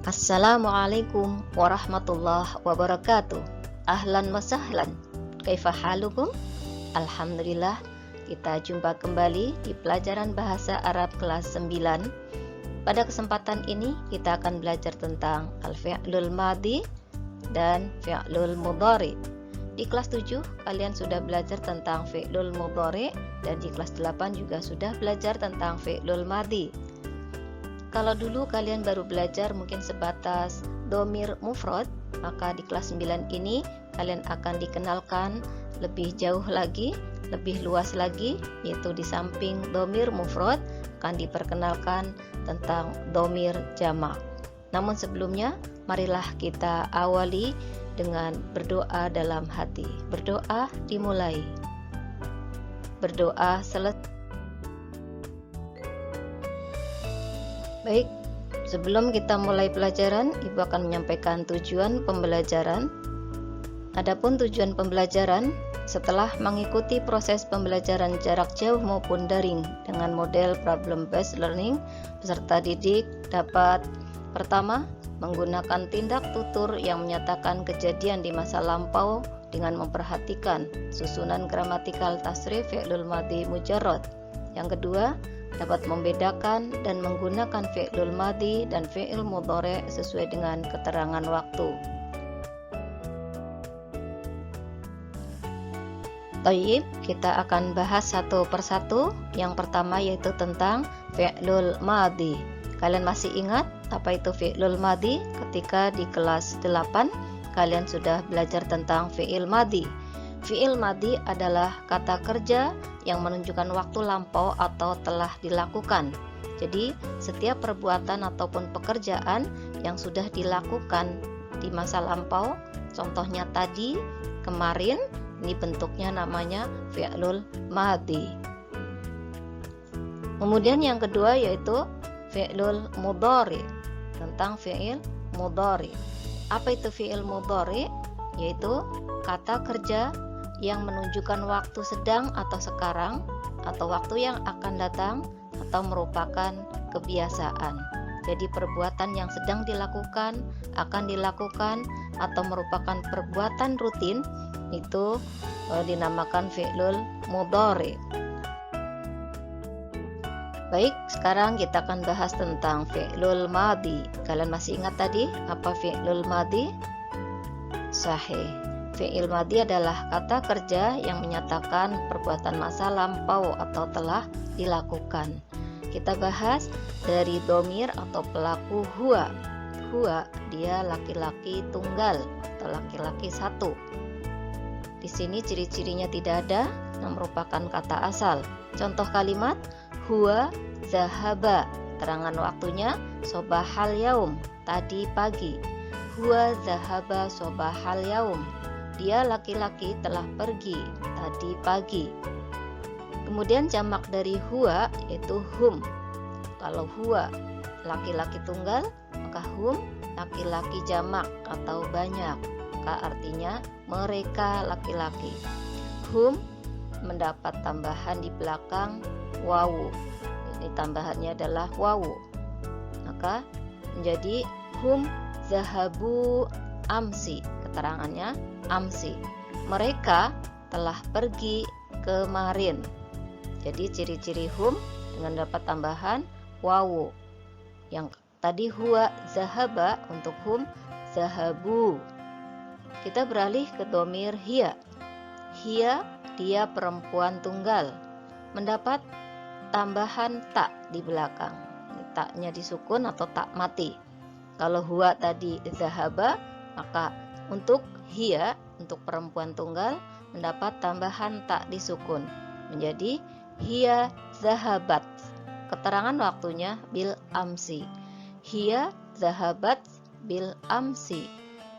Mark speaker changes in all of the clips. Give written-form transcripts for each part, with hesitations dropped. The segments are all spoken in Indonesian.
Speaker 1: Assalamualaikum warahmatullahi wabarakatuh. Ahlan wa sahlan. Kaifa halukum? Alhamdulillah, kita jumpa kembali di pelajaran bahasa Arab kelas 9. Pada kesempatan ini kita akan belajar tentang al-fi'lul madhi dan fi'lul mudhari. Di kelas 7 kalian sudah belajar tentang fi'lul mudhari dan di kelas 8 juga sudah belajar tentang fi'lul madhi. Kalau dulu kalian baru belajar mungkin sebatas dhamir mufrad, maka di kelas 9 ini kalian akan dikenalkan lebih jauh lagi, lebih luas lagi, yaitu di samping dhamir mufrad akan diperkenalkan tentang dhamir jamak. Namun sebelumnya, marilah kita awali dengan berdoa dalam hati. Berdoa dimulai. Berdoa selesai. Baik, sebelum kita mulai pelajaran, Ibu akan menyampaikan tujuan pembelajaran. Adapun tujuan pembelajaran, setelah mengikuti proses pembelajaran jarak jauh maupun daring dengan model problem based learning, peserta didik dapat pertama, menggunakan tindak tutur yang menyatakan kejadian di masa lampau dengan memperhatikan susunan gramatikal tasrif fi'lul madhi mujarrad. Yang kedua, dapat membedakan dan menggunakan fi'lul madhi dan fi'il mudhari sesuai dengan keterangan waktu. Tayyib, kita akan bahas satu persatu. Yang pertama yaitu tentang fi'lul madhi. Kalian masih ingat apa itu fi'lul madhi? Ketika di kelas 8 kalian sudah belajar tentang fi'il madhi. Fi'il madhi adalah kata kerja yang menunjukkan waktu lampau atau telah dilakukan. Jadi, setiap perbuatan ataupun pekerjaan yang sudah dilakukan di masa lampau, contohnya tadi, kemarin, ini bentuknya namanya fi'lul madhi. Kemudian yang kedua yaitu fi'lul mudhari, tentang fi'il mudhari. Apa itu fi'il mudhari? Yaitu kata kerja yang menunjukkan waktu sedang atau sekarang, atau waktu yang akan datang, atau merupakan kebiasaan. Jadi perbuatan yang sedang dilakukan, akan dilakukan, atau merupakan perbuatan rutin, itu dinamakan fi'lul mudhari. Baik, sekarang kita akan bahas tentang fi'lul madhi. Kalian masih ingat tadi apa fi'lul madhi? Sahih. Fi'il madhi adalah kata kerja yang menyatakan perbuatan masa lampau atau telah dilakukan. Kita bahas dari dhamir atau pelaku huwa. Huwa, dia laki-laki tunggal atau laki-laki satu. Di sini ciri-cirinya tidak ada, yang merupakan kata asal. Contoh kalimat, huwa zahaba. Terangan waktunya sobahal yaum, tadi pagi. Huwa zahaba sobahal yaum. Dia laki-laki telah pergi tadi pagi. Kemudian jamak dari huwa yaitu hum. Kalau huwa laki-laki tunggal, maka hum laki-laki jamak atau banyak. Maka artinya mereka laki-laki. Hum mendapat tambahan di belakang wawu. Ini tambahannya adalah wawu. Maka menjadi hum zahabu amsi. Keterangannya amsi. Mereka telah pergi kemarin. Jadi ciri-ciri hum dengan dapat tambahan wawu. Yang tadi huwa zahaba, untuk hum zahabu. Kita beralih ke dhamir hiya. Hiya, dia perempuan tunggal, mendapat tambahan tak di belakang. Ini taknya disukun atau tak mati. Kalau huwa tadi zahaba, maka untuk hiya, untuk perempuan tunggal, mendapat tambahan tak disukun menjadi hiya zahabat. Keterangan waktunya bil amsi. Hiya zahabat bil amsi.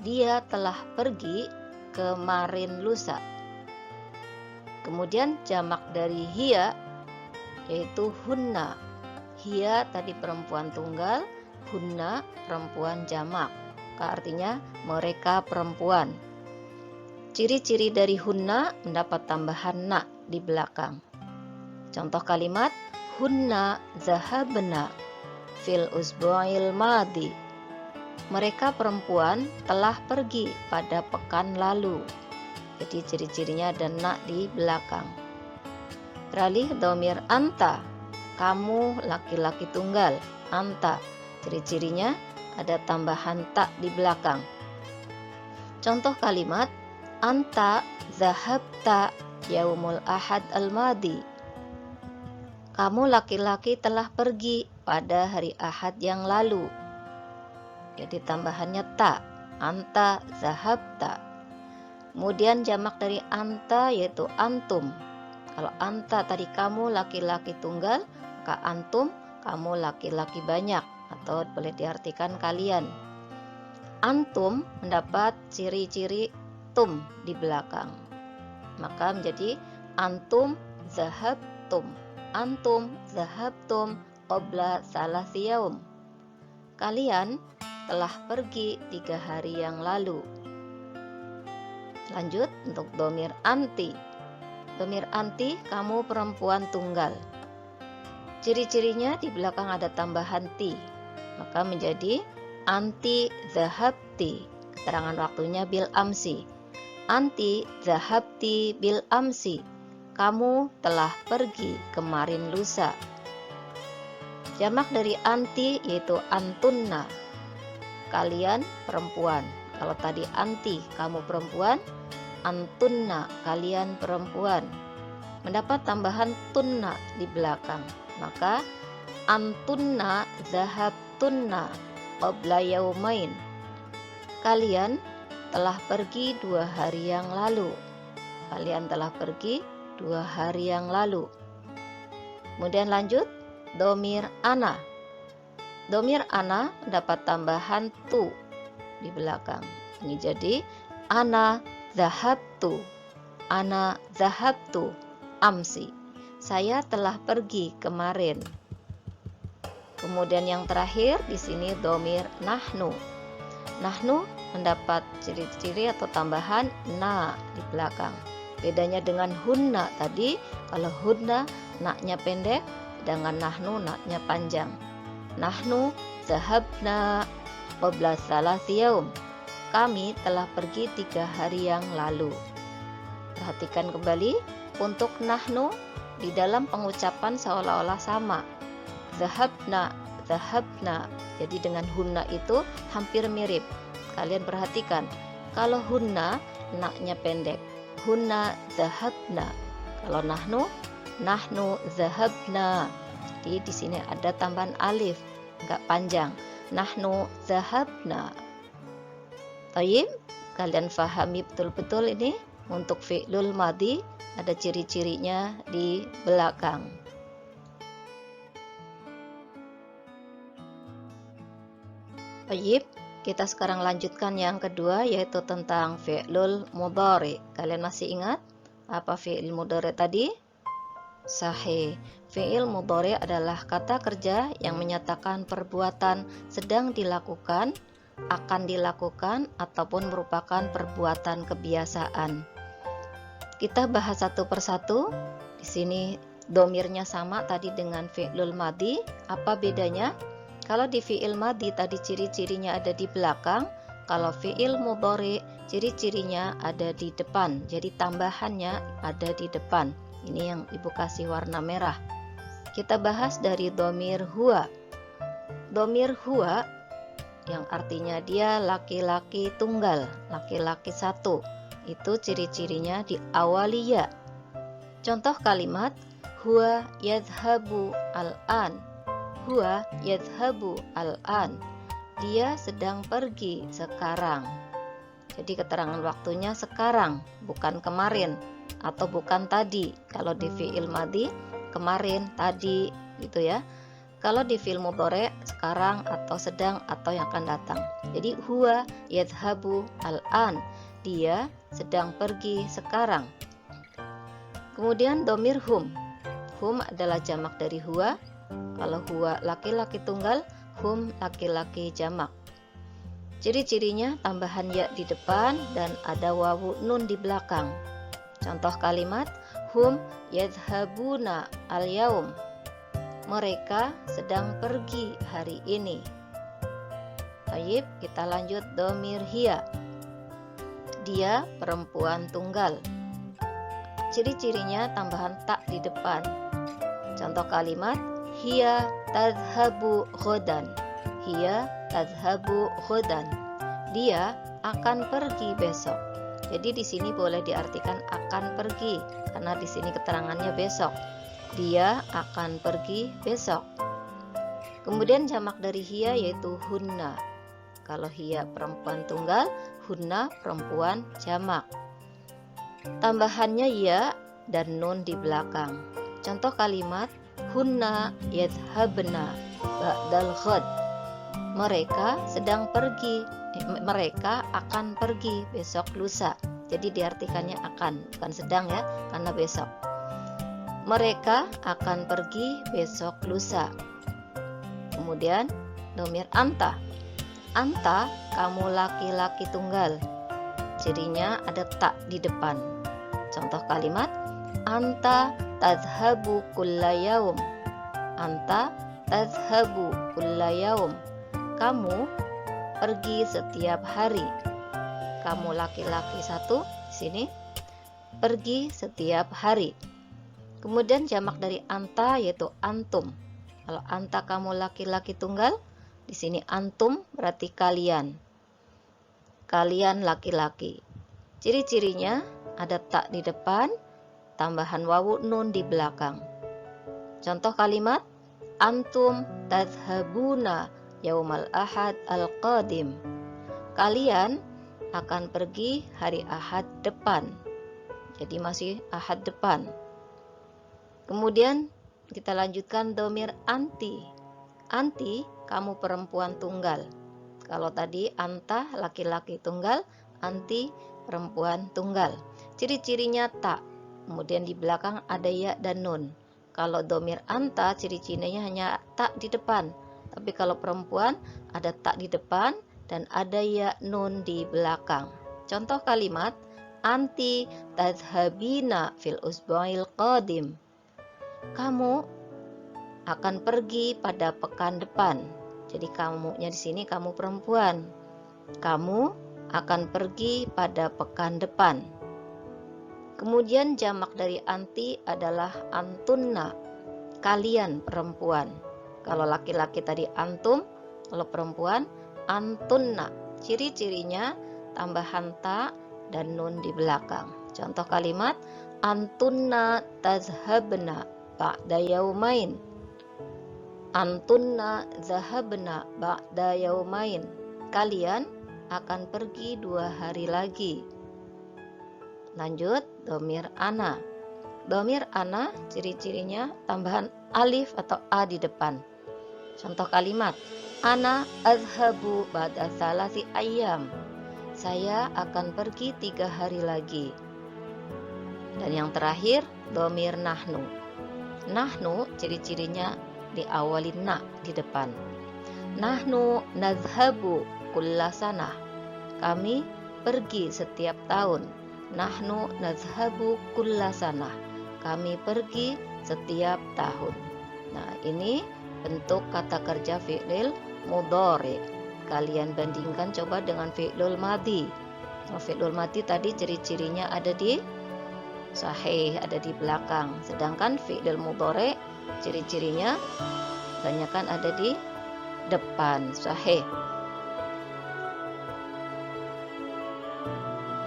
Speaker 1: Dia telah pergi kemarin lusa. Kemudian jamak dari hiya yaitu hunna. Hiya tadi perempuan tunggal, hunna perempuan jamak. Artinya mereka perempuan. Ciri-ciri dari hunna mendapat tambahan na di belakang. Contoh kalimat, hunna zahabna fil usbu'il madhi. Mereka perempuan telah pergi pada pekan lalu. Jadi ciri-cirinya ada na di belakang. Beralih domir anta, kamu laki-laki tunggal. Anta, ciri-cirinya ada tambahan ta di belakang. Contoh kalimat, anta zahabta yaumul ahad al-madi. Kamu laki-laki telah pergi pada hari Ahad yang lalu. Jadi tambahannya ta, anta zahabta. Kemudian jamak dari anta yaitu antum. Kalau anta tadi kamu laki-laki tunggal, maka antum kamu laki-laki banyak, atau boleh diartikan kalian. Antum mendapat ciri-ciri tum di belakang, maka menjadi antum zahabtum. Antum zahabtum qabla salasi yaum. Kalian telah pergi 3 hari yang lalu. Lanjut untuk domir anti. Domir anti, kamu perempuan tunggal. Ciri-cirinya di belakang ada tambahan ti, maka menjadi anti zahabti. Keterangan waktunya bil amsi. Anti zahabti bil amsi. Kamu telah pergi kemarin lusa. Jamak dari anti yaitu antunna. Kalian perempuan. Kalau tadi anti, kamu perempuan, antunna, kalian perempuan. Mendapat tambahan tunna di belakang, maka antunna zahabtunna qabla yaumain. Kalian telah pergi 2 hari yang lalu. Kalian telah pergi 2 hari yang lalu. Kemudian lanjut, domir ana. Domir ana mendapat tambahan tu di belakang. Ini jadi ana zahabtu. Ana zahabtu amsi. Saya telah pergi kemarin. Kemudian yang terakhir di sini domir nahnu. Nahnu mendapat ciri-ciri atau tambahan na di belakang. Bedanya dengan hunna tadi, kalau hunna naknya pendek, sedangkan nahnu naknya panjang. Nahnu zahabna qabla salasi yaum. Kami telah pergi 3 hari yang lalu. Perhatikan kembali, untuk nahnu di dalam pengucapan seolah-olah sama. Zahabna, zahabna. Jadi dengan hunna itu hampir mirip. Kalian perhatikan, kalau hunna naknya pendek. Hunna zahabna. Kalau nahnu, nahnu zahabna. Jadi di sini ada tambahan alif, enggak panjang. Nahnu zahabna. Tayyib, kalian fahami betul-betul ini. Untuk fi'lul madhi ada ciri-cirinya di belakang. Tayyib, kita sekarang lanjutkan yang kedua, yaitu tentang fi'lul mudhari. Kalian masih ingat apa fi'il mudhari tadi? Sahih. Fi'il mudhari adalah kata kerja yang menyatakan perbuatan sedang dilakukan, akan dilakukan, ataupun merupakan perbuatan kebiasaan. Kita bahas satu persatu. Di sini domirnya sama tadi dengan fi'lul madhi. Apa bedanya? Kalau di fi'il madhi tadi ciri-cirinya ada di belakang, kalau fi'il mudhari ciri-cirinya ada di depan. Jadi tambahannya ada di depan. Ini yang Ibu kasih warna merah. Kita bahas dari domir huwa. Domir huwa yang artinya dia laki-laki tunggal, laki-laki satu. Itu ciri-cirinya di awaliya. Contoh kalimat, huwa yadhhabu al-an. Huwa yadhhabu al-an. Dia sedang pergi sekarang. Jadi keterangan waktunya sekarang, bukan kemarin atau bukan tadi. Kalau di fi'il madhi kemarin, tadi gitu ya. Kalau di fi'il mudhari sekarang atau sedang atau yang akan datang. Jadi huwa yadhhabu al-an. Dia sedang pergi sekarang. Kemudian domir hum. Hum adalah jamak dari huwa. Kalau huwa laki-laki tunggal, hum laki-laki jamak. Ciri-cirinya tambahan ya di depan dan ada wawu nun di belakang. Contoh kalimat, hum yadhhabuna al-yaum. Mereka sedang pergi hari ini. Tayyib, kita lanjut domir hiya. Dia perempuan tunggal. Ciri-cirinya tambahan tak di depan. Contoh kalimat, hiya tadhhabu ghadan. Hiya tadhhabu ghadan. Dia akan pergi besok. Jadi di sini boleh diartikan akan pergi karena di sini keterangannya besok. Dia akan pergi besok. Kemudian jamak dari hiya yaitu hunna. Kalau hiya perempuan tunggal, hunna perempuan jamak. Tambahannya ya dan nun di belakang. Contoh kalimat, hunna yadhhabna ba'dal ghad. Mereka sedang pergi, mereka akan pergi besok lusa. Jadi diartikannya akan, bukan sedang ya, karena besok. Mereka akan pergi besok lusa. Kemudian domir anta. Anta, kamu laki-laki tunggal. Cirinya ada tak di depan. Contoh kalimat, anta tadhhabu kulla yaum. Anta tadhhabu kulla yaum. Kamu pergi setiap hari. Kamu laki-laki satu di sini pergi setiap hari. Kemudian jamak dari anta yaitu antum. Kalau anta kamu laki-laki tunggal, di sini antum berarti kalian. Kalian laki-laki. Ciri-cirinya ada tak di depan, tambahan wawu nun di belakang. Contoh kalimat, antum tadhhabuna yaumal ahad al-qadim. Kalian akan pergi hari Ahad depan. Jadi masih Ahad depan. Kemudian kita lanjutkan domir anti. Anti, kamu perempuan tunggal. Kalau tadi anta laki-laki tunggal, anti perempuan tunggal. Ciri-cirinya tak. Kemudian di belakang ada ya dan nun. Kalau domir anta, ciri-cirinya hanya tak di depan. Tapi kalau perempuan, ada tak di depan dan ada ya nun di belakang. Contoh kalimat, anti tadhhabina fil usbu'il qadim. Kamu akan pergi pada pekan depan. Jadi kamunya di sini kamu perempuan. Kamu akan pergi pada pekan depan. Kemudian jamak dari anti adalah antunna. Kalian perempuan. Kalau laki-laki tadi antum, kalau perempuan antunna. Ciri-cirinya tambahan ta dan nun di belakang. Contoh kalimat, antunna tazhabna ba'da yaumain. Antunna zahabna ba'da yaumain. Kalian akan pergi 2 hari lagi. Lanjut, domir ana. Domir ana ciri-cirinya tambahan alif atau a di depan. Contoh kalimat, ana azhabu ba'da salasi ayyam. Saya akan pergi 3 hari lagi. Dan yang terakhir, domir nahnu. Nahnu ciri-cirinya diawali na di depan. Nahnu nazhabu kulla sanah. Kami pergi setiap tahun. Nahnu nazhabu kulla sanah. Kami pergi setiap tahun. Nah, ini bentuk kata kerja fi'lil mudhari. Kalian bandingkan coba dengan fi'lul madhi. Kalau fi'lul madhi tadi ciri-cirinya ada di sahih, ada di belakang. Sedangkan fi'lil mudhari ciri-cirinya kebanyakan ada di depan, sahih.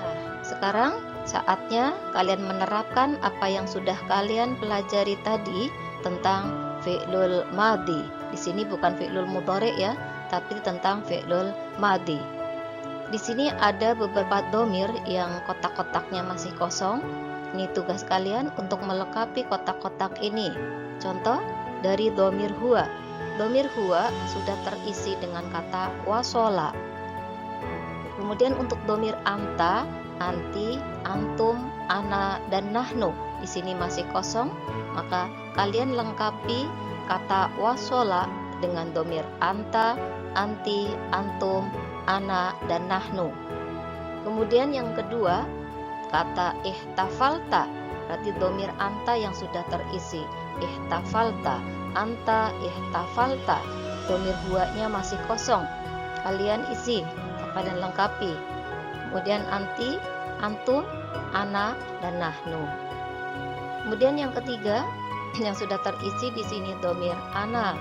Speaker 1: Nah, sekarang saatnya kalian menerapkan apa yang sudah kalian pelajari tadi tentang fi'lul madhi. Di sini bukan fi'lul mudhari ya, tapi tentang fi'lul madhi. Di sini ada beberapa domir yang kotak-kotaknya masih kosong. Ini tugas kalian untuk melengkapi kotak-kotak ini. Contoh dari domir huwa. Domir huwa sudah terisi dengan kata wasola. Kemudian untuk domir anta, anti, antum, ana, dan nahnu. Di sini masih kosong, maka kalian lengkapi kata wasola dengan domir anta, anti, antum, ana, dan nahnu. Kemudian yang kedua, kata ihtafalta, berarti domir anta yang sudah terisi. Ihtafalta, anta ihtafalta. Domir huwanya masih kosong. kalian isi atau kalian lengkapi. Kemudian anti, antum, ana, dan nahnu. Kemudian yang ketiga yang sudah terisi di sini domir ana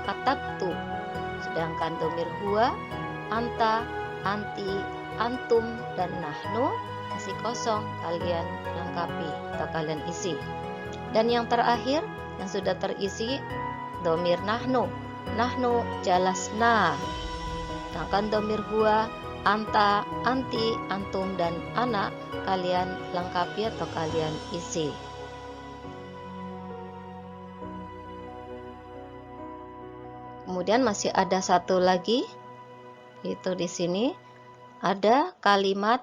Speaker 1: katabtu. Sedangkan domir huwa, anta, anti, antum, dan nahnu masih kosong, kalian lengkapi atau kalian isi. Dan yang terakhir yang sudah terisi domir nahnu jalasna. Sedangkan domir huwa, anta, anti, antum, dan ana kalian lengkapi atau kalian isi. Kemudian masih ada satu lagi, itu di sini ada kalimat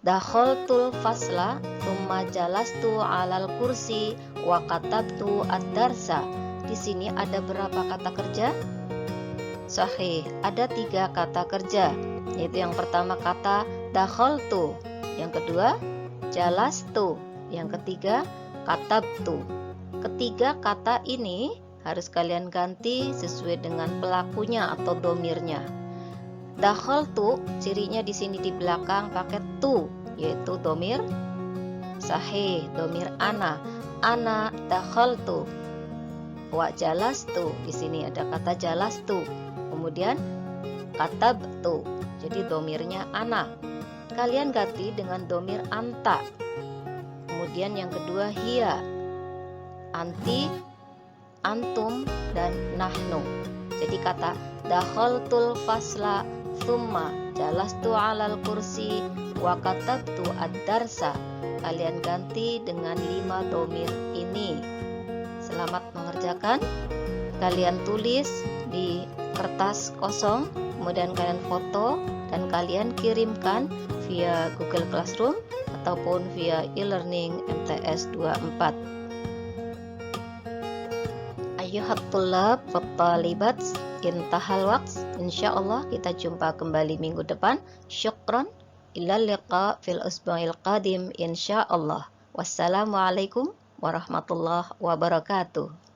Speaker 1: dakhaltul fasla tsumma jalastu 'alal kursi wa katabtu ad-darsa. Di sini ada berapa kata kerja? Sahih, ada 3 kata kerja, yaitu yang pertama kata dakhaltu, yang kedua jalastu, yang ketiga katabtu. Ketiga kata ini harus kalian ganti sesuai dengan pelakunya atau domirnya. Dakhaltu cirinya di sini di belakang pakai tu, yaitu domir sahih, domir ana dakhaltu. Wa jalastu, di sini ada kata jalastu. Kemudian katabtu, jadi domirnya ana. Kalian ganti dengan domir anta. Kemudian yang kedua hiya, anti, antum, dan nahnu. Jadi kata dakhaltul fasla tsumma jalastu 'alal kursi wa katabtu ad-darsa kalian ganti dengan 5 domir ini. Selamat mengerjakan. Kalian tulis di kertas kosong, kemudian kalian foto dan kalian kirimkan via Google Classroom ataupun via e-learning MTS 24. Ayuhat tullab wa talibat, intahal waqt. Insyaallah kita jumpa kembali minggu depan. Syukran. Ila liqa fil usbu'il qadim insyaallah. Wassalamualaikum warahmatullahi wabarakatuh.